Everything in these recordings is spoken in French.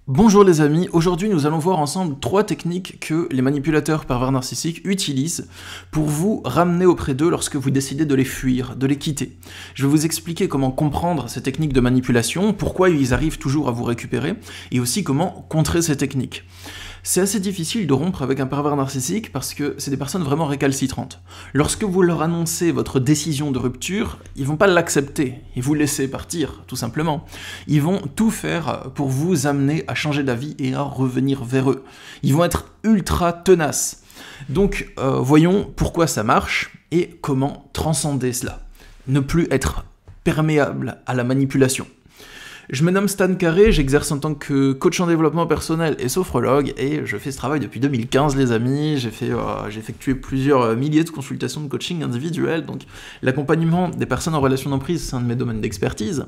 Bonjour les amis, aujourd'hui nous allons voir ensemble 3 techniques que les manipulateurs pervers narcissiques utilisent pour vous ramener auprès d'eux lorsque vous décidez de les fuir, de les quitter. Je vais vous expliquer comment comprendre ces techniques de manipulation, pourquoi ils arrivent toujours à vous récupérer, et aussi comment contrer ces techniques. C'est assez difficile de rompre avec un pervers narcissique parce que c'est des personnes vraiment récalcitrantes. Lorsque vous leur annoncez votre décision de rupture, ils vont pas l'accepter et vous laisser partir, tout simplement. Ils vont tout faire pour vous amener à changer d'avis et à revenir vers eux. Ils vont être ultra tenaces. Donc, voyons pourquoi ça marche et comment transcender cela. Ne plus être perméable à la manipulation. Je me nomme Stan Carré, j'exerce en tant que coach en développement personnel et sophrologue, et je fais ce travail depuis 2015 les amis. J'ai effectué plusieurs milliers de consultations de coaching individuel, donc l'accompagnement des personnes en relation d'emprise, c'est un de mes domaines d'expertise,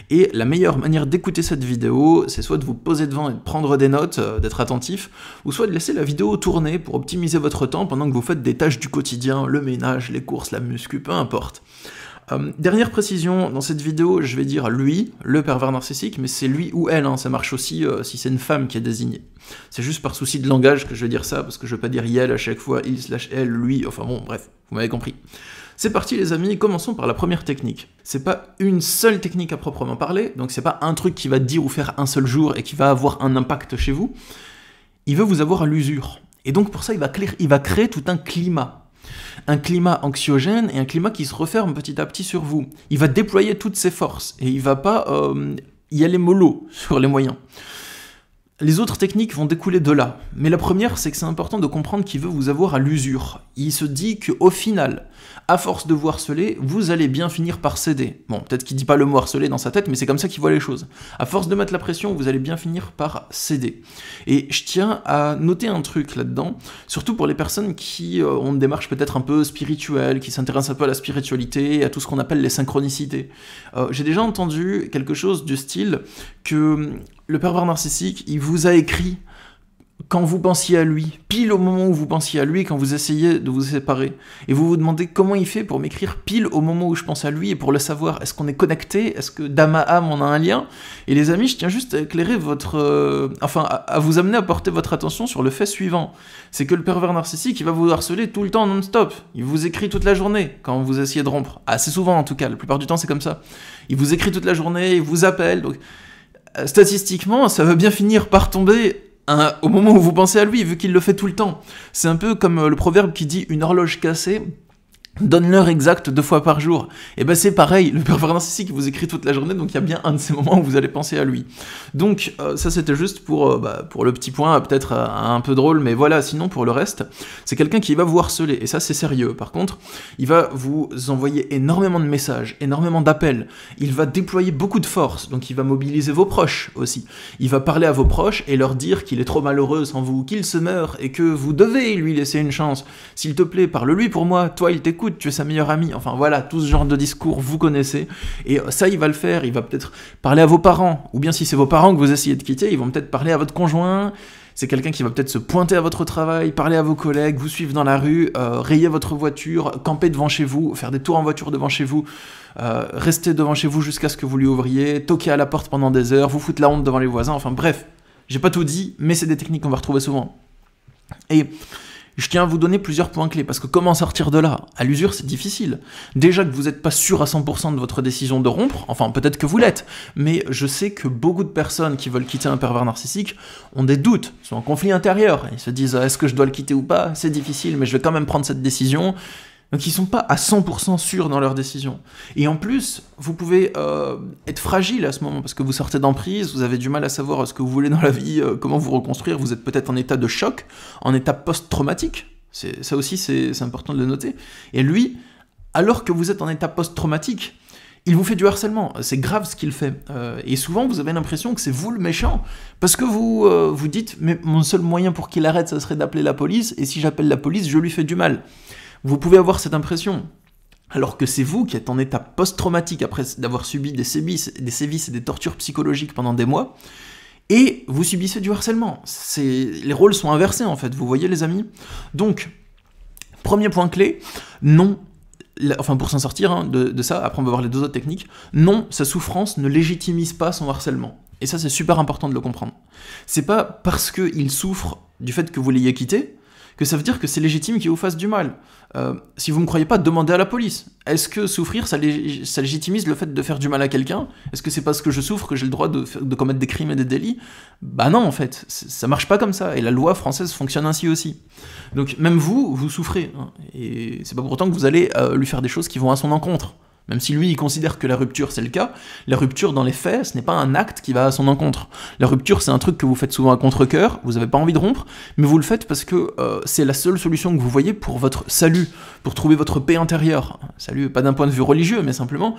et la meilleure manière d'écouter cette vidéo, c'est soit de vous poser devant et de prendre des notes, d'être attentif, ou soit de laisser la vidéo tourner pour optimiser votre temps pendant que vous faites des tâches du quotidien, le ménage, les courses, la muscu, peu importe. Dernière précision, dans cette vidéo, je vais dire lui, le pervers narcissique, mais c'est lui ou elle, hein, ça marche aussi si c'est une femme qui est désignée. C'est juste par souci de langage que je vais dire ça, parce que je vais pas dire elle à chaque fois, il/elle, lui, enfin bon, bref, vous m'avez compris. C'est parti les amis, commençons par la première technique. C'est pas une seule technique à proprement parler, donc c'est pas un truc qui va dire ou faire un seul jour et qui va avoir un impact chez vous. Il veut vous avoir à l'usure. Et donc pour ça, il va créer tout un climat. Un climat anxiogène et un climat qui se referme petit à petit sur vous. Il va déployer toutes ses forces et il va pas y aller mollo sur les moyens. Les autres techniques vont découler de là. Mais la première, c'est que c'est important de comprendre qu'il veut vous avoir à l'usure. Il se dit qu'au final, à force de vous harceler, vous allez bien finir par céder. Bon, peut-être qu'il dit pas le mot harceler dans sa tête, mais c'est comme ça qu'il voit les choses. À force de mettre la pression, vous allez bien finir par céder. Et je tiens à noter un truc là-dedans, surtout pour les personnes qui ont une démarche peut-être un peu spirituelle, qui s'intéressent un peu à la spiritualité, à tout ce qu'on appelle les synchronicités. J'ai déjà entendu quelque chose du style que le pervers narcissique, il vous a écrit quand vous pensiez à lui, pile au moment où vous pensiez à lui, quand vous essayez de vous séparer. Et vous vous demandez comment il fait pour m'écrire pile au moment où je pense à lui, et pour le savoir, est-ce qu'on est connecté, est-ce que d'âme à âme on a un lien? Et les amis, je tiens juste à éclairer à vous amener à porter votre attention sur le fait suivant. C'est que le pervers narcissique, il va vous harceler tout le temps non-stop. Il vous écrit toute la journée quand vous essayez de rompre. Assez souvent en tout cas, la plupart du temps c'est comme ça. Il vous écrit toute la journée, il vous appelle, donc statistiquement, ça va bien finir par tomber au moment où vous pensez à lui, vu qu'il le fait tout le temps. C'est un peu comme le proverbe qui dit « une horloge cassée donne l'heure exacte 2 fois par jour ». Et ben c'est pareil, le pervers narcissique vous écrit toute la journée, donc il y a bien un de ces moments où vous allez penser à lui. Donc ça c'était juste pour le petit point, peut-être un peu drôle, mais voilà, sinon pour le reste, c'est quelqu'un qui va vous harceler, et ça c'est sérieux. Par contre, il va vous envoyer énormément de messages, énormément d'appels, il va déployer beaucoup de force, donc il va mobiliser vos proches aussi. Il va parler à vos proches et leur dire qu'il est trop malheureux sans vous, qu'il se meurt, et que vous devez lui laisser une chance. S'il te plaît, parle-lui pour moi, toi il t'écoute, tu es sa meilleure amie, enfin voilà, tout ce genre de discours, vous connaissez, et ça il va le faire, il va peut-être parler à vos parents, ou bien si c'est vos parents que vous essayez de quitter, ils vont peut-être parler à votre conjoint, c'est quelqu'un qui va peut-être se pointer à votre travail, parler à vos collègues, vous suivre dans la rue, rayer votre voiture, camper devant chez vous, faire des tours en voiture devant chez vous, rester devant chez vous jusqu'à ce que vous lui ouvriez, toquer à la porte pendant des heures, vous foutre la honte devant les voisins, enfin bref, j'ai pas tout dit, mais c'est des techniques qu'on va retrouver souvent. Et je tiens à vous donner plusieurs points clés, parce que comment sortir de là? À l'usure, c'est difficile. Déjà que vous n'êtes pas sûr à 100% de votre décision de rompre, enfin peut-être que vous l'êtes, mais je sais que beaucoup de personnes qui veulent quitter un pervers narcissique ont des doutes, sont en conflit intérieur, ils se disent est-ce que je dois le quitter ou pas? C'est difficile, mais je vais quand même prendre cette décision. Donc ils ne sont pas à 100% sûrs dans leur décision. Et en plus, vous pouvez être fragile à ce moment, parce que vous sortez d'emprise, vous avez du mal à savoir ce que vous voulez dans la vie, comment vous reconstruire, vous êtes peut-être en état de choc, en état post-traumatique, ça aussi c'est important de le noter. Et lui, alors que vous êtes en état post-traumatique, il vous fait du harcèlement, c'est grave ce qu'il fait. Et souvent vous avez l'impression que c'est vous le méchant, parce que vous vous dites « mais mon seul moyen pour qu'il arrête, ça serait d'appeler la police, et si j'appelle la police, je lui fais du mal ». Vous pouvez avoir cette impression, alors que c'est vous qui êtes en état post-traumatique après d'avoir subi des sévices et des tortures psychologiques pendant des mois, et vous subissez du harcèlement. Les rôles sont inversés en fait, vous voyez les amis? Donc, premier point clé, non, enfin pour s'en sortir hein, de ça, après on va voir les deux autres techniques, non, sa souffrance ne légitimise pas son harcèlement. Et ça c'est super important de le comprendre. C'est pas parce qu'il souffre du fait que vous l'ayez quitté, que ça veut dire que c'est légitime qu'il vous fasse du mal. Si vous ne me croyez pas, demandez à la police. Est-ce que souffrir, ça légitimise le fait de faire du mal à quelqu'un? Est-ce que c'est parce que je souffre que j'ai le droit de commettre des crimes et des délits? Bah non, en fait, ça marche pas comme ça, et la loi française fonctionne ainsi aussi. Donc même vous souffrez, hein, et c'est pas pour autant que vous allez lui faire des choses qui vont à son encontre. Même si lui, il considère que la rupture, c'est le cas, la rupture, dans les faits, ce n'est pas un acte qui va à son encontre. La rupture, c'est un truc que vous faites souvent à contre-cœur, vous n'avez pas envie de rompre, mais vous le faites parce que c'est la seule solution que vous voyez pour votre salut, pour trouver votre paix intérieure. Salut, pas d'un point de vue religieux, mais simplement,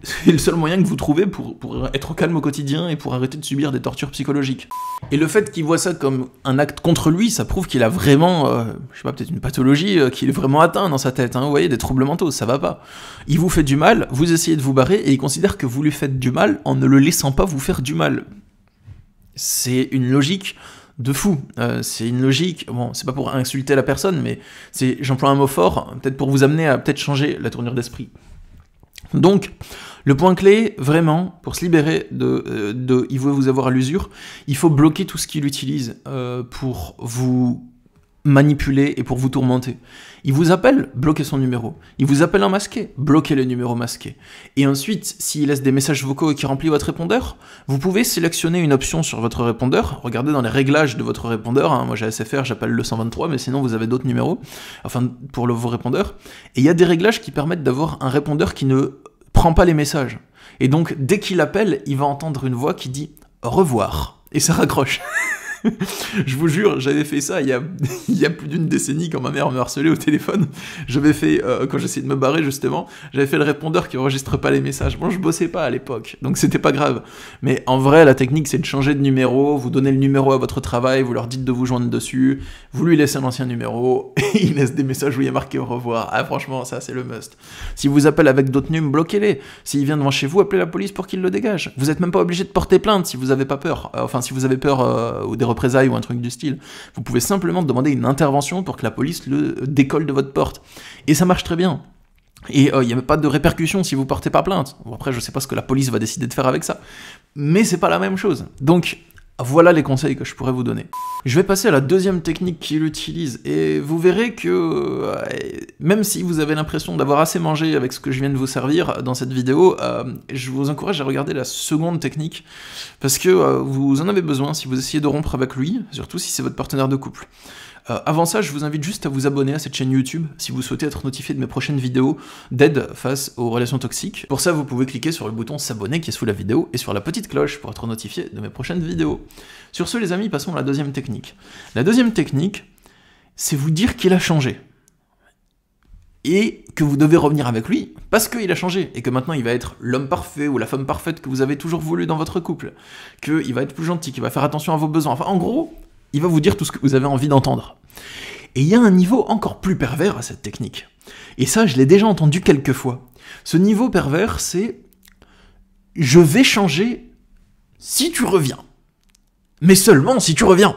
c'est le seul moyen que vous trouvez pour être calme au quotidien et pour arrêter de subir des tortures psychologiques. Et le fait qu'il voit ça comme un acte contre lui, ça prouve qu'il a vraiment, je sais pas, peut-être une pathologie, qu'il est vraiment atteint dans sa tête, hein, vous voyez, des troubles mentaux, ça va pas. Il vous fait du mal, vous essayez de vous barrer, et il considère que vous lui faites du mal en ne le laissant pas vous faire du mal. C'est une logique de fou. C'est une logique, bon, c'est pas pour insulter la personne, mais j'emploie un mot fort, peut-être pour vous amener à peut-être changer la tournure d'esprit. Donc, le point clé, vraiment, pour se libérer il veut vous avoir à l'usure, il faut bloquer tout ce qu'il utilise pour vous manipuler et pour vous tourmenter. Il vous appelle, bloquez son numéro. Il vous appelle en masqué, bloquez le numéro masqué. Et ensuite, s'il laisse des messages vocaux et qu'il remplit votre répondeur, vous pouvez sélectionner une option sur votre répondeur. Regardez dans les réglages de votre répondeur, hein, moi j'ai SFR, j'appelle le 123, mais sinon vous avez d'autres numéros, enfin pour vos répondeurs. Et il y a des réglages qui permettent d'avoir un répondeur qui ne prend pas les messages. Et donc, dès qu'il appelle, il va entendre une voix qui dit « au revoir ». Et ça raccroche. Je vous jure, j'avais fait ça il y a plus d'une décennie quand ma mère me harcelait au téléphone. J'avais fait, quand j'essayais de me barrer justement, j'avais fait le répondeur qui enregistre pas les messages. Bon, je bossais pas à l'époque, donc c'était pas grave. Mais en vrai, la technique c'est de changer de numéro, vous donnez le numéro à votre travail, vous leur dites de vous joindre dessus, vous lui laissez un ancien numéro, et il laisse des messages où il y a marqué au revoir. Ah franchement, ça c'est le must. Si vous appelle avec d'autres numéros, bloquez-les. S'il vient devant chez vous, appelez la police pour qu'il le dégage. Vous êtes même pas obligé de porter plainte si vous avez pas peur. Enfin, si vous avez peur ou des représailles ou un truc du style. Vous pouvez simplement demander une intervention pour que la police le décolle de votre porte. Et ça marche très bien. Et il n'y a pas de répercussions si vous portez pas plainte. Bon, après, je sais pas ce que la police va décider de faire avec ça. Mais c'est pas la même chose. Donc, voilà les conseils que je pourrais vous donner. Je vais passer à la deuxième technique qu'il utilise, et vous verrez que même si vous avez l'impression d'avoir assez mangé avec ce que je viens de vous servir dans cette vidéo, je vous encourage à regarder la seconde technique, parce que vous en avez besoin si vous essayez de rompre avec lui, surtout si c'est votre partenaire de couple. Avant ça, je vous invite juste à vous abonner à cette chaîne YouTube si vous souhaitez être notifié de mes prochaines vidéos d'aide face aux relations toxiques. Pour ça, vous pouvez cliquer sur le bouton s'abonner qui est sous la vidéo et sur la petite cloche pour être notifié de mes prochaines vidéos. Sur ce, les amis, passons à la deuxième technique. La deuxième technique, c'est vous dire qu'il a changé. Et que vous devez revenir avec lui parce qu'il a changé, et que maintenant il va être l'homme parfait ou la femme parfaite que vous avez toujours voulu dans votre couple, qu'il va être plus gentil, qu'il va faire attention à vos besoins, enfin en gros, il va vous dire tout ce que vous avez envie d'entendre. Et il y a un niveau encore plus pervers à cette technique. Et ça, je l'ai déjà entendu quelques fois. Ce niveau pervers, c'est « je vais changer si tu reviens. Mais seulement si tu reviens. »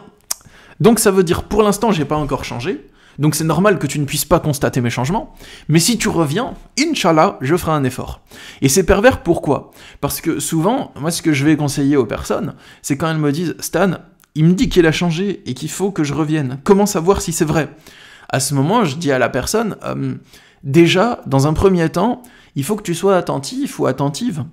Donc ça veut dire, pour l'instant, j'ai pas encore changé, donc c'est normal que tu ne puisses pas constater mes changements, mais si tu reviens, Inch'Allah, je ferai un effort. Et c'est pervers, pourquoi? Parce que souvent, moi ce que je vais conseiller aux personnes, c'est quand elles me disent « Stan, il me dit qu'il a changé et qu'il faut que je revienne. Comment savoir si c'est vrai ?» À ce moment, je dis à la personne, déjà, dans un premier temps, il faut que tu sois attentif ou attentive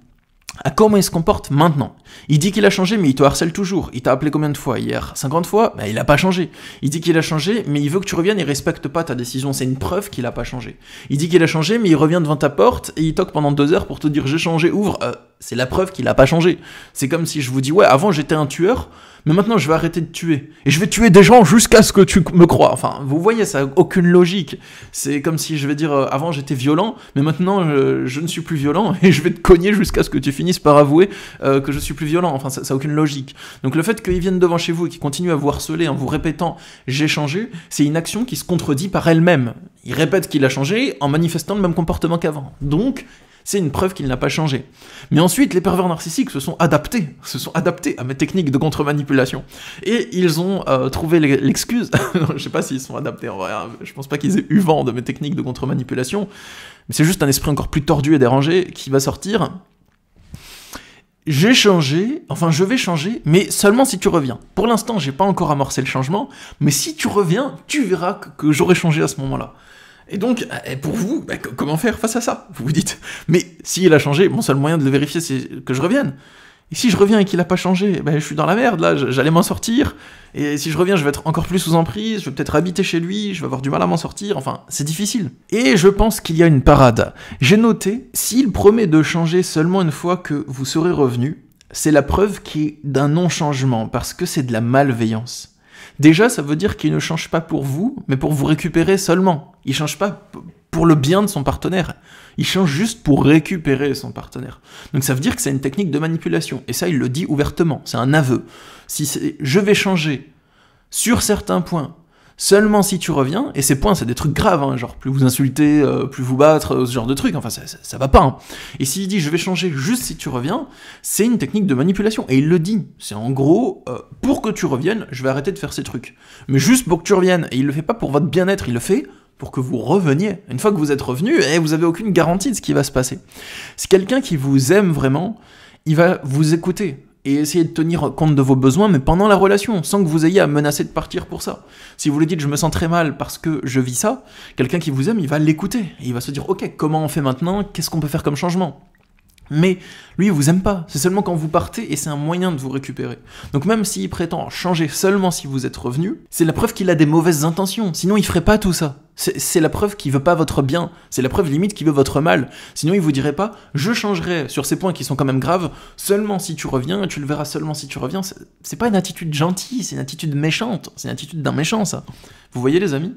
à comment il se comporte maintenant. Il dit qu'il a changé, mais il te harcèle toujours. Il t'a appelé combien de fois hier? 50 fois? Ben, il n'a pas changé. Il dit qu'il a changé, mais il veut que tu reviennes, il respecte pas ta décision. C'est une preuve qu'il n'a pas changé. Il dit qu'il a changé, mais il revient devant ta porte et il toque pendant 2 heures pour te dire « j'ai changé, ouvre ». C'est la preuve qu'il n'a pas changé. C'est comme si je vous dis « ouais, avant j'étais un tueur, mais maintenant je vais arrêter de tuer. Et je vais tuer des gens jusqu'à ce que tu me crois. » Enfin, vous voyez, ça n'a aucune logique. C'est comme si je vais dire « avant j'étais violent, mais maintenant je ne suis plus violent et je vais te cogner jusqu'à ce que tu finisses par avouer que je suis plus violent. » Enfin, ça n'a aucune logique. Donc le fait qu'ils viennent devant chez vous et qu'ils continuent à vous harceler en vous répétant « j'ai changé », c'est une action qui se contredit par elle-même. Il répète qu'il a changé en manifestant le même comportement qu'avant. Donc, C'est une preuve qu'il n'a pas changé. Mais ensuite, les pervers narcissiques se sont adaptés à mes techniques de contre-manipulation. Et ils ont trouvé l'excuse, je sais pas s'ils sont adaptés en vrai, hein, je pense pas qu'ils aient eu vent de mes techniques de contre-manipulation, mais c'est juste un esprit encore plus tordu et dérangé qui va sortir. Je vais changer, mais seulement si tu reviens. Pour l'instant, j'ai pas encore amorcé le changement, mais si tu reviens, tu verras que j'aurai changé à ce moment-là. Et donc, pour vous, comment faire face à ça? Vous vous dites, mais s'il a changé, mon seul moyen de le vérifier, c'est que je revienne. Et si je reviens et qu'il a pas changé, je suis dans la merde, là, j'allais m'en sortir. Et si je reviens, je vais être encore plus sous emprise, je vais peut-être habiter chez lui, je vais avoir du mal à m'en sortir, enfin, c'est difficile. Et je pense qu'il y a une parade. J'ai noté, s'il promet de changer seulement une fois que vous serez revenu, c'est la preuve qui est d'un non-changement, parce que c'est de la malveillance. Déjà, ça veut dire qu'il ne change pas pour vous, mais pour vous récupérer seulement. Il change pas pour le bien de son partenaire. Il change juste pour récupérer son partenaire. Donc ça veut dire que c'est une technique de manipulation. Et ça, il le dit ouvertement. C'est un aveu. Si je vais changer sur certains points, seulement si tu reviens, et ces points, c'est des trucs graves, hein, genre plus vous insultez, plus vous battre, ce genre de trucs, enfin ça va pas. Hein. Et s'il dit je vais changer juste si tu reviens, c'est une technique de manipulation. Et il le dit. C'est en gros, pour que tu reviennes, je vais arrêter de faire ces trucs. Mais juste pour que tu reviennes. Et il le fait pas pour votre bien-être, il le fait pour que vous reveniez. Une fois que vous êtes revenu, vous avez aucune garantie de ce qui va se passer. C'est quelqu'un qui vous aime vraiment, il va vous écouter et essayer de tenir compte de vos besoins, mais pendant la relation, sans que vous ayez à menacer de partir pour ça. Si vous lui dites « je me sens très mal parce que je vis ça », quelqu'un qui vous aime, il va l'écouter. Et il va se dire « ok, comment on fait maintenant? Qu'est-ce qu'on peut faire comme changement ?» Mais lui, il vous aime pas. C'est seulement quand vous partez et c'est un moyen de vous récupérer. Donc même s'il prétend changer seulement si vous êtes revenu, c'est la preuve qu'il a des mauvaises intentions. Sinon, il ferait pas tout ça. C'est la preuve qu'il veut pas votre bien. C'est la preuve limite qu'il veut votre mal. Sinon, il vous dirait pas « je changerai sur ces points qui sont quand même graves seulement si tu reviens et tu le verras seulement si tu reviens ». C'est pas une attitude gentille, c'est une attitude méchante. C'est une attitude d'un méchant, ça. Vous voyez, les amis ?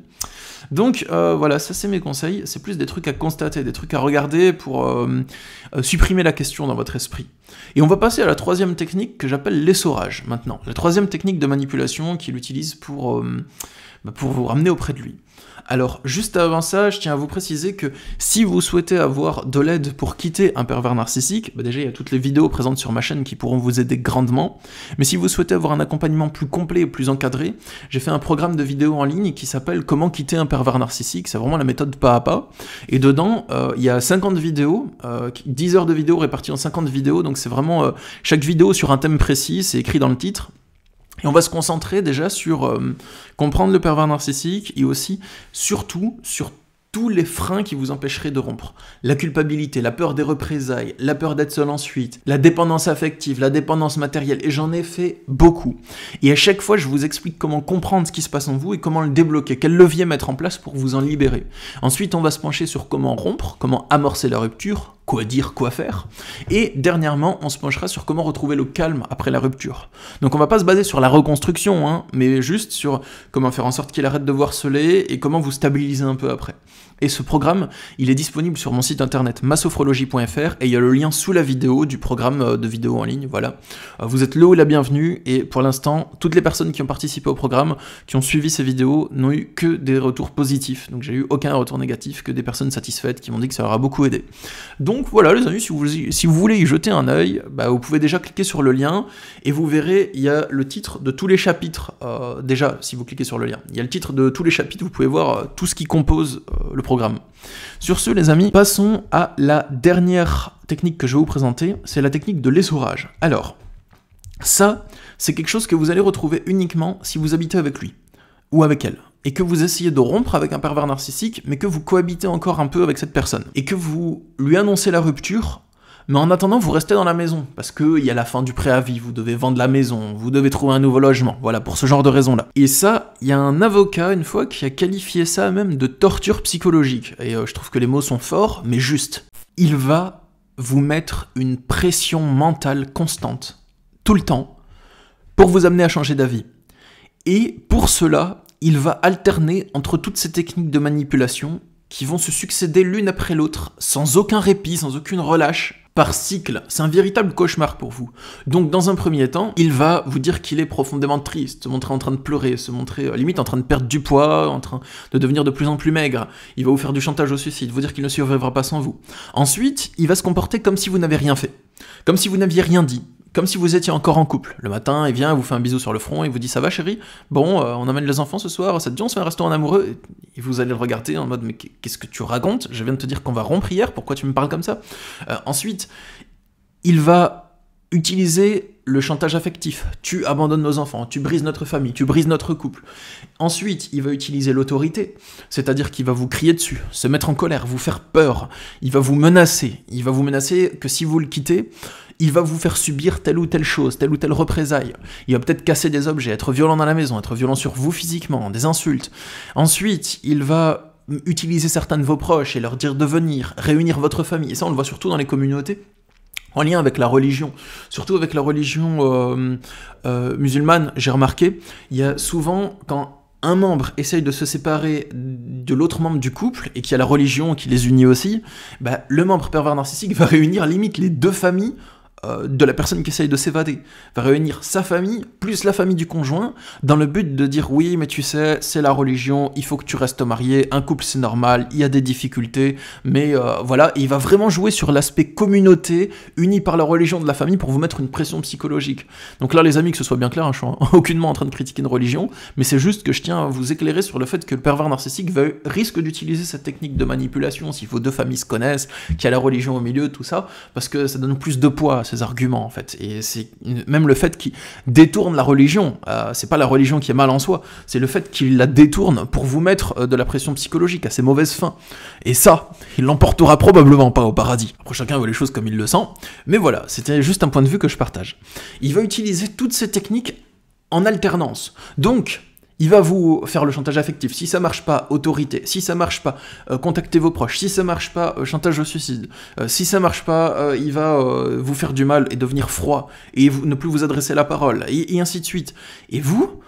Donc voilà, ça c'est mes conseils, c'est plus des trucs à constater, des trucs à regarder pour supprimer la question dans votre esprit. Et on va passer à la troisième technique que j'appelle l'essorage maintenant. La troisième technique de manipulation qu'il utilise pour vous ramener auprès de lui. Alors, juste avant ça, je tiens à vous préciser que si vous souhaitez avoir de l'aide pour quitter un pervers narcissique, déjà il y a toutes les vidéos présentes sur ma chaîne qui pourront vous aider grandement, mais si vous souhaitez avoir un accompagnement plus complet et plus encadré, j'ai fait un programme de vidéos en ligne qui s'appelle « Comment quitter un pervers narcissique », c'est vraiment la méthode pas à pas, et dedans, il y a 50 vidéos, 10 heures de vidéos réparties en 50 vidéos, donc c'est vraiment chaque vidéo sur un thème précis, c'est écrit dans le titre. Et on va se concentrer déjà sur comprendre le pervers narcissique et aussi, surtout, sur tous les freins qui vous empêcheraient de rompre. La culpabilité, la peur des représailles, la peur d'être seul ensuite, la dépendance affective, la dépendance matérielle, et j'en ai fait beaucoup. Et à chaque fois, je vous explique comment comprendre ce qui se passe en vous et comment le débloquer, quel levier mettre en place pour vous en libérer. Ensuite, on va se pencher sur comment rompre, comment amorcer la rupture, quoi dire, quoi faire. Et dernièrement, on se penchera sur comment retrouver le calme après la rupture. Donc on va pas se baser sur la reconstruction, hein, mais juste sur comment faire en sorte qu'il arrête de vous harceler et comment vous stabiliser un peu après. Et ce programme, il est disponible sur mon site internet masophrologie.fr et il y a le lien sous la vidéo du programme de vidéo en ligne, voilà. Vous êtes le ou la bienvenue et pour l'instant, toutes les personnes qui ont participé au programme, qui ont suivi ces vidéos, n'ont eu que des retours positifs. Donc j'ai eu aucun retour négatif, que des personnes satisfaites qui m'ont dit que ça leur a beaucoup aidé. Donc voilà les amis, si vous voulez y jeter un œil, vous pouvez déjà cliquer sur le lien et vous verrez, il y a le titre de tous les chapitres, déjà si vous cliquez sur le lien, il y a le titre de tous les chapitres, vous pouvez voir tout ce qui compose le programme. Sur ce les amis, passons à la dernière technique que je vais vous présenter, c'est la technique de l'essorage. Alors, ça, c'est quelque chose que vous allez retrouver uniquement si vous habitez avec lui, ou avec elle, et que vous essayez de rompre avec un pervers narcissique, mais que vous cohabitez encore un peu avec cette personne, et que vous lui annoncez la rupture, mais en attendant, vous restez dans la maison, parce qu'il y a la fin du préavis, vous devez vendre la maison, vous devez trouver un nouveau logement, voilà, pour ce genre de raisons-là. Et ça, il y a un avocat, une fois, qui a qualifié ça même de torture psychologique, et je trouve que les mots sont forts, mais justes. Il va vous mettre une pression mentale constante, tout le temps, pour vous amener à changer d'avis. Et pour cela, il va alterner entre toutes ces techniques de manipulation qui vont se succéder l'une après l'autre, sans aucun répit, sans aucune relâche, par cycle. C'est un véritable cauchemar pour vous. Donc dans un premier temps, il va vous dire qu'il est profondément triste, se montrer en train de pleurer, se montrer limite en train de perdre du poids, en train de devenir de plus en plus maigre. Il va vous faire du chantage au suicide, vous dire qu'il ne survivra pas sans vous. Ensuite, il va se comporter comme si vous n'avez rien fait, comme si vous n'aviez rien dit, comme si vous étiez encore en couple. Le matin, il vient, il vous fait un bisou sur le front, il vous dit « Ça va chérie ? Bon, on emmène les enfants ce soir, ça te dit on se fait un restaurant amoureux ?» Et vous allez le regarder en mode « Mais qu'est-ce que tu racontes ? Je viens de te dire qu'on va rompre hier, pourquoi tu me parles comme ça ?» Ensuite, il va utiliser le chantage affectif. Tu abandonnes nos enfants, tu brises notre famille, tu brises notre couple. Ensuite, il va utiliser l'autorité, c'est-à-dire qu'il va vous crier dessus, se mettre en colère, vous faire peur, il va vous menacer. Il va vous menacer que si vous le quittez, il va vous faire subir telle ou telle chose, telle ou telle représaille. Il va peut-être casser des objets, être violent dans la maison, être violent sur vous physiquement, des insultes. Ensuite, il va utiliser certains de vos proches et leur dire de venir, réunir votre famille. Et ça, on le voit surtout dans les communautés, en lien avec la religion, surtout avec la religion musulmane, j'ai remarqué, il y a souvent, quand un membre essaye de se séparer de l'autre membre du couple, et qu'il y a la religion qui les unit aussi, bah, le membre pervers narcissique va réunir limite les deux familles de la personne qui essaye de s'évader, va réunir sa famille plus la famille du conjoint dans le but de dire oui mais tu sais c'est la religion, il faut que tu restes marié, un couple c'est normal, il y a des difficultés, mais voilà, et il va vraiment jouer sur l'aspect communauté uni par la religion de la famille pour vous mettre une pression psychologique. Donc là les amis, que ce soit bien clair, hein, je suis aucunement en train de critiquer une religion, mais c'est juste que je tiens à vous éclairer sur le fait que le pervers narcissique risque d'utiliser cette technique de manipulation s'il faut deux familles se connaissent, qu'il y a la religion au milieu, tout ça, parce que ça donne plus de poids à ces arguments en fait, et c'est même le fait qu'il détourne la religion, c'est pas la religion qui est mal en soi, c'est le fait qu'il la détourne pour vous mettre de la pression psychologique à ses mauvaises fins, et ça, il l'emportera probablement pas au paradis. Après chacun voit les choses comme il le sent, mais voilà, c'était juste un point de vue que je partage. Il va utiliser toutes ces techniques en alternance, donc il va vous faire le chantage affectif. Si ça marche pas, autorité. Si ça marche pas, contactez vos proches. Si ça marche pas, chantage au suicide. Si ça marche pas, il va vous faire du mal et devenir froid et ne plus vous adresser la parole, et ainsi de suite. Et vous,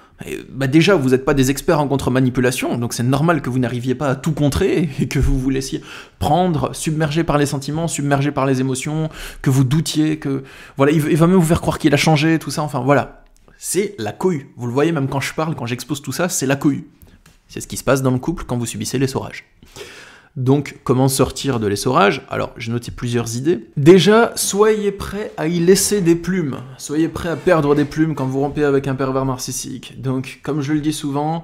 bah déjà, vous n'êtes pas des experts en contre-manipulation, donc c'est normal que vous n'arriviez pas à tout contrer et que vous vous laissiez prendre, submergé par les sentiments, submergé par les émotions, que vous doutiez, que voilà, il va même vous faire croire qu'il a changé, tout ça. Enfin voilà. C'est la cohue. Vous le voyez même quand je parle, quand j'expose tout ça, c'est la cohue. C'est ce qui se passe dans le couple quand vous subissez l'essorage. Donc, comment sortir de l'essorage? Alors, j'ai noté plusieurs idées. Déjà, soyez prêts à y laisser des plumes. Soyez prêts à perdre des plumes quand vous rompez avec un pervers narcissique. Donc, comme je le dis souvent,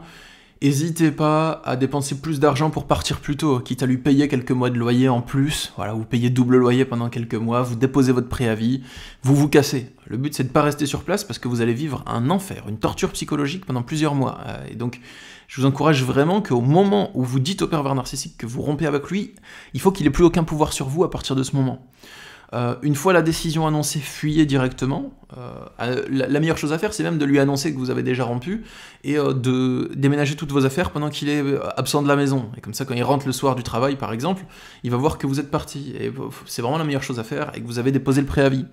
n'hésitez pas à dépenser plus d'argent pour partir plus tôt, quitte à lui payer quelques mois de loyer en plus. Voilà, vous payez double loyer pendant quelques mois, vous déposez votre préavis, vous vous cassez. Le but, c'est de ne pas rester sur place parce que vous allez vivre un enfer, une torture psychologique pendant plusieurs mois. Et donc, je vous encourage vraiment qu'au moment où vous dites au pervers narcissique que vous rompez avec lui, il faut qu'il n'ait plus aucun pouvoir sur vous à partir de ce moment. Une fois la décision annoncée, fuyez directement. La meilleure chose à faire, c'est même de lui annoncer que vous avez déjà rompu et de déménager toutes vos affaires pendant qu'il est absent de la maison. Et comme ça, quand il rentre le soir du travail, par exemple, il va voir que vous êtes parti. Et c'est vraiment la meilleure chose à faire et que vous avez déposé le préavis.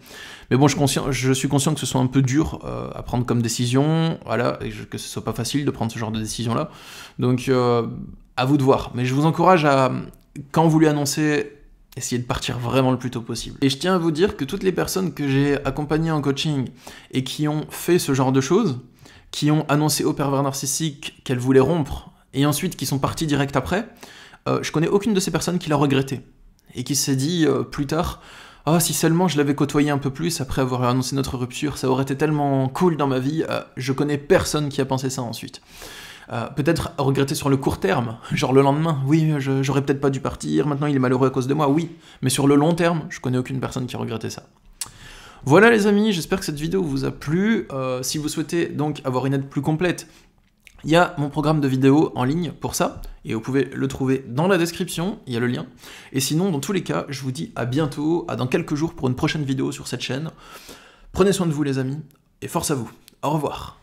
Mais bon, je suis conscient que ce soit un peu dur à prendre comme décision, voilà, et que ce soit pas facile de prendre ce genre de décision-là. Donc, à vous de voir. Mais je vous encourage à, quand vous lui annoncez, essayez de partir vraiment le plus tôt possible. Et je tiens à vous dire que toutes les personnes que j'ai accompagnées en coaching et qui ont fait ce genre de choses, qui ont annoncé au pervers narcissique qu'elles voulaient rompre, et ensuite qui sont parties direct après, je connais aucune de ces personnes qui l'a regretté, et qui s'est dit plus tard « Ah, si seulement je l'avais côtoyé un peu plus après avoir annoncé notre rupture, ça aurait été tellement cool dans ma vie. » Je connais personne qui a pensé ça ensuite. Peut-être regretter sur le court terme, genre le lendemain, oui, j'aurais peut-être pas dû partir, maintenant il est malheureux à cause de moi, oui, mais sur le long terme, je connais aucune personne qui a regretté ça. Voilà les amis, j'espère que cette vidéo vous a plu. Si vous souhaitez donc avoir une aide plus complète, il y a mon programme de vidéo en ligne pour ça, et vous pouvez le trouver dans la description, il y a le lien. Et sinon, dans tous les cas, je vous dis à bientôt, à dans quelques jours pour une prochaine vidéo sur cette chaîne. Prenez soin de vous les amis, et force à vous. Au revoir.